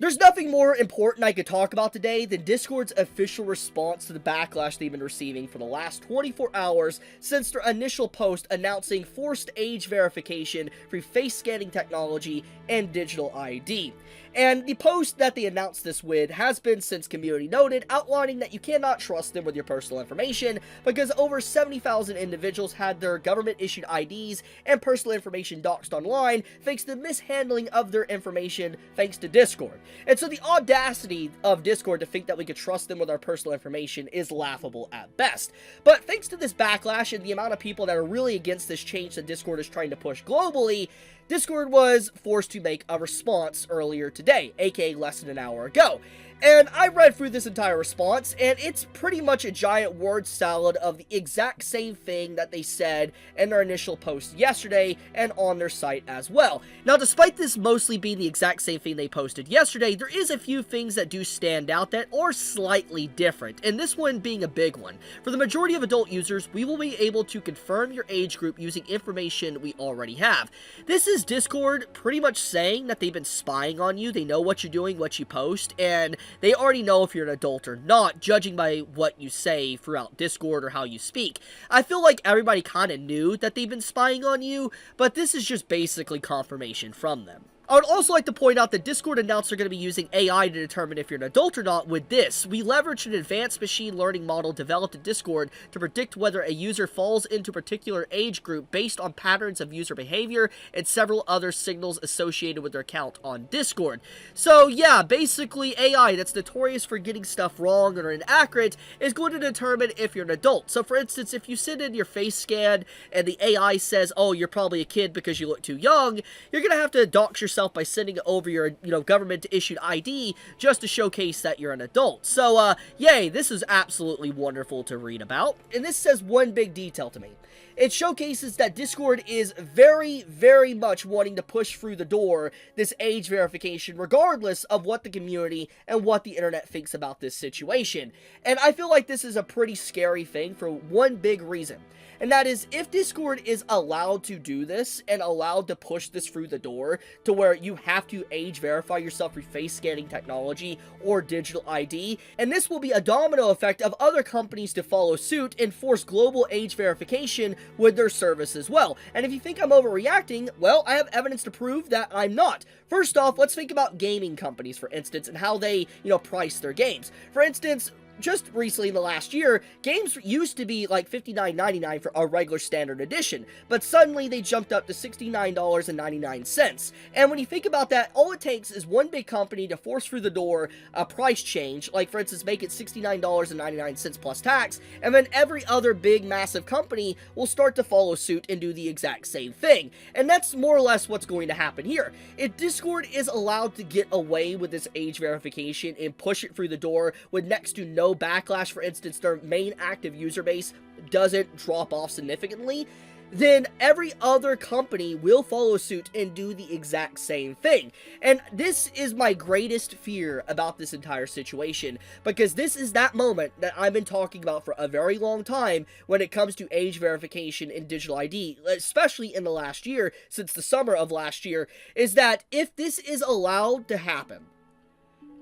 There's nothing more important I could talk about today than Discord's official response to the backlash they've been receiving for the last 24 hours since their initial post announcing forced age verification through face scanning technology and digital ID. And the post that they announced this with has been since community noted, outlining that you cannot trust them with your personal information because over 70,000 individuals had their government-issued IDs and personal information doxed online thanks to mishandling of their information thanks to Discord. And so the audacity of Discord to think that we could trust them with our personal information is laughable at best. But thanks to this backlash and the amount of people that are really against this change that Discord is trying to push globally, Discord was forced to make a response earlier today, aka less than an hour ago. And I read through this entire response, and it's pretty much a giant word salad of the exact same thing that they said in their initial post yesterday and on their site as well. Now, despite this mostly being the exact same thing they posted yesterday, there is a few things that do stand out that are slightly different, and this one being a big one. For the majority of adult users, we will be able to confirm your age group using information we already have. This is Discord pretty much saying that they've been spying on you, they know what you're doing, what you post, and they already know if you're an adult or not, judging by what you say throughout Discord or how you speak. I feel like everybody kind of knew that they've been spying on you, but this is just basically confirmation from them. I would also like to point out that Discord announced they're going to be using AI to determine if you're an adult or not with this. We leveraged an advanced machine learning model developed in Discord to predict whether a user falls into a particular age group based on patterns of user behavior and several other signals associated with their account on Discord. So yeah, basically AI that's notorious for getting stuff wrong or inaccurate is going to determine if you're an adult. So for instance, if you send in your face scan and the AI says, oh, you're probably a kid because you look too young, you're going to have to dox yourself by sending over your, government-issued ID just to showcase that you're an adult. So, yay, this is absolutely wonderful to read about. And this says one big detail to me. It showcases that Discord is very, very much wanting to push through the door this age verification regardless of what the community and what the internet thinks about this situation. And I feel like this is a pretty scary thing for one big reason. And that is, if Discord is allowed to do this and allowed to push this through the door to where you have to age verify yourself through face scanning technology or digital ID, and this will be a domino effect of other companies to follow suit and force global age verification with their service as well. And if you think I'm overreacting, well, I have evidence to prove that I'm not. First off, let's think about gaming companies, for instance, and how they, price their games. For instance, just recently in the last year, games used to be like $59.99 for a regular standard edition, but suddenly they jumped up to $69.99. And when you think about that, all it takes is one big company to force through the door a price change, like for instance make it $69.99 plus tax, and then every other big massive company will start to follow suit and do the exact same thing. And that's more or less what's going to happen here. If Discord is allowed to get away with this age verification and push it through the door with next to no backlash, for instance, their main active user base doesn't drop off significantly, then every other company will follow suit and do the exact same thing. And this is my greatest fear about this entire situation, because this is that moment that I've been talking about for a very long time when it comes to age verification and digital ID, especially in the last year, since the summer of last year, is that if this is allowed to happen,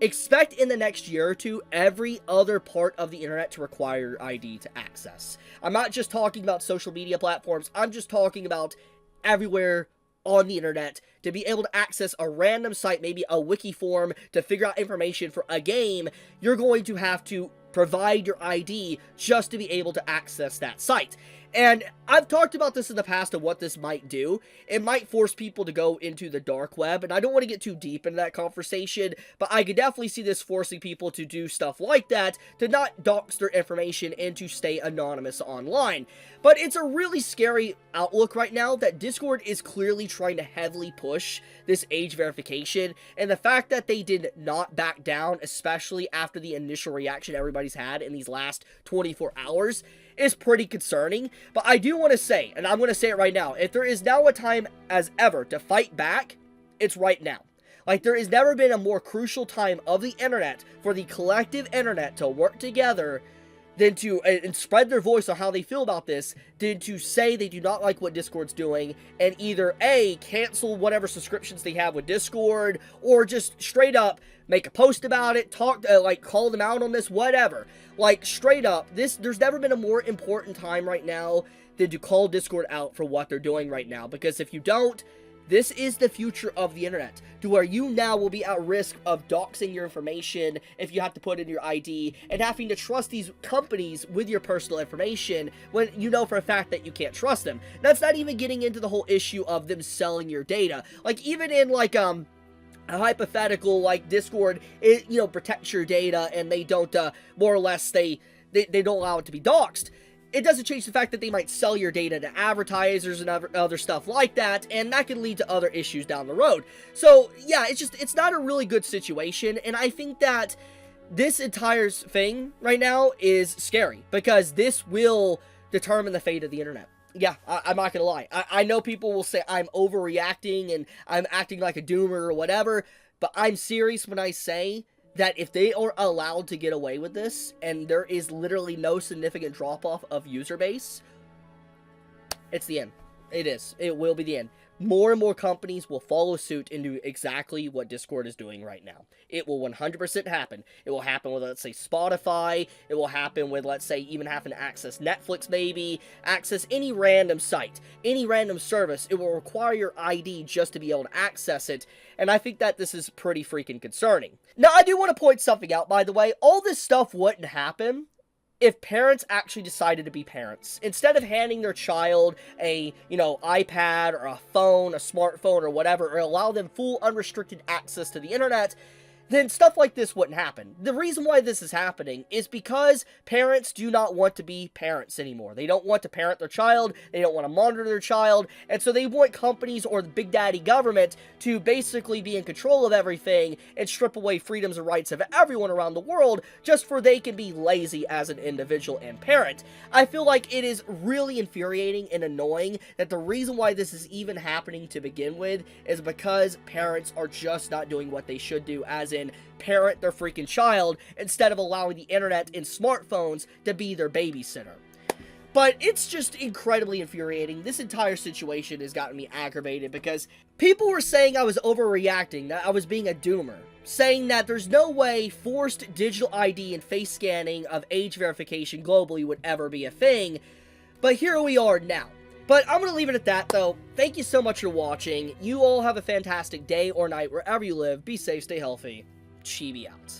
expect in the next year or two, every other part of the internet to require ID to access. I'm not just talking about social media platforms, I'm just talking about everywhere on the internet to be able to access a random site, maybe a wiki form, to figure out information for a game. You're going to have to provide your ID just to be able to access that site. And I've talked about this in the past of what this might do. It might force people to go into the dark web, and I don't want to get too deep into that conversation, but I could definitely see this forcing people to do stuff like that, to not dox their information and to stay anonymous online. But it's a really scary outlook right now that Discord is clearly trying to heavily push this age verification, and the fact that they did not back down, especially after the initial reaction everybody's had in these last 24 hours, is pretty concerning. But I do want to say, and I'm going to say it right now, if there is now a time as ever to fight back, it's right now. Like, there has never been a more crucial time of the internet for the collective internet to work together than to and spread their voice on how they feel about this, than to say they do not like what Discord's doing and either A, cancel whatever subscriptions they have with Discord, or just straight up make a post about it, talk like call them out on this, whatever. Like straight up, there's never been a more important time right now than to call Discord out for what they're doing right now, because if you don't, this is the future of the internet, to where you now will be at risk of doxing your information if you have to put in your ID, and having to trust these companies with your personal information when you know for a fact that you can't trust them. That's not even getting into the whole issue of them selling your data. Like, even in, like, a hypothetical, like, Discord, it, you know, protects your data, and they don't, more or less, they don't allow it to be doxed. It doesn't change the fact that they might sell your data to advertisers and other stuff like that, and that can lead to other issues down the road. So, yeah, it's not a really good situation, and I think that this entire thing right now is scary, because this will determine the fate of the internet. Yeah, I'm not gonna lie. I know people will say I'm overreacting and I'm acting like a doomer or whatever, but I'm serious when I say that if they are allowed to get away with this, and there is literally no significant drop-off of user base, it's the end. It is. It will be the end. More and more companies will follow suit and do exactly what Discord is doing right now. It will 100% happen. It will happen with, let's say, Spotify. It will happen with, let's say, even having to access Netflix, maybe. Access any random site, any random service. It will require your ID just to be able to access it. And I think that this is pretty freaking concerning. Now, I do want to point something out, by the way. All this stuff wouldn't happen if parents actually decided to be parents. Instead of handing their child a, you know, iPad or a phone, a smartphone or whatever, or allow them full unrestricted access to the internet, then stuff like this wouldn't happen. The reason why this is happening is because parents do not want to be parents anymore. They don't want to parent their child, they don't want to monitor their child, and so they want companies or the big daddy government to basically be in control of everything and strip away freedoms and rights of everyone around the world just for they can be lazy as an individual and parent. I feel like it is really infuriating and annoying that the reason why this is even happening to begin with is because parents are just not doing what they should do, as in parent their freaking child instead of allowing the internet and smartphones to be their babysitter. But it's just incredibly infuriating. This entire situation has gotten me aggravated because people were saying I was overreacting, that I was being a doomer, saying that there's no way forced digital ID and face scanning of age verification globally would ever be a thing. But here we are now. But I'm going to leave it at that, though. Thank you so much for watching. You all have a fantastic day or night wherever you live. Be safe, stay healthy. Chibi out.